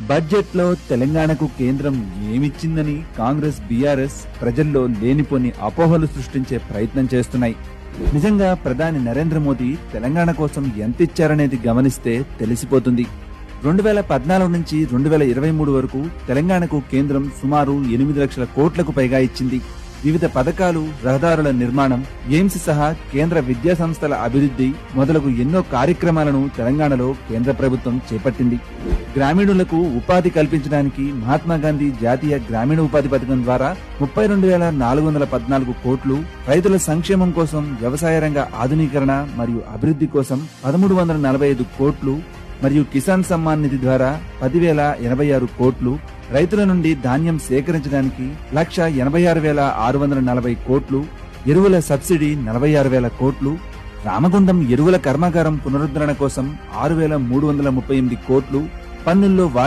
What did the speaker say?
Budget లో తెలంగాణకు కేంద్రం ఏమిచ్చిందని కాంగ్రెస్ బీఆర్ఎస్ ప్రజల్లో లేనిపోని అపోహలు సృష్టించే ప్రయత్నం చేస్తున్నాయి. నిజంగా ప్రధాని నరేంద్ర మోదీ తెలంగాణ కోసం ఎంత ఇచ్చారనేది గమనిస్తే తెలిసిపోతుంది. 2014 నుంచి 2023 వరకు తెలంగాణకు కేంద్రం సుమారు 8 లక్షల కోట్లకు పైగా ఇచ్చింది. వివిధ పథకాలు, రహదారుల నిర్మాణం, ఎయిమ్స్ సహా కేంద్ర విద్యా సంస్థల అభివృద్ధి మొదలగు ఎన్నో కార్యక్రమాలను తెలంగాణలో కేంద్ర ప్రభుత్వం చేపట్టింది. గ్రామీణులకు ఉపాధి కల్పించడానికి మహాత్మాగాంధీ జాతీయ గ్రామీణ ఉపాధి పథకం ద్వారా 32,414 కోట్లు, రైతుల సంక్షేమం కోసం వ్యవసాయ రంగ ఆధునీకరణ మరియు అభివృద్ధి కోసం 1345 కోట్లు మరియు కిసాన్ సమ్మాన్ నిధి ద్వారా 10,086 కోట్లు, రైతుల నుండి ధాన్యం సేకరించడానికి 1,86,640 కోట్లు, ఎరువుల సబ్సిడీ 46,000 కోట్లు, రామగుండం ఎరువుల కర్మాగారం పునరుద్ధరణ కోసం 6,338 కోట్లు, పన్నుల్లో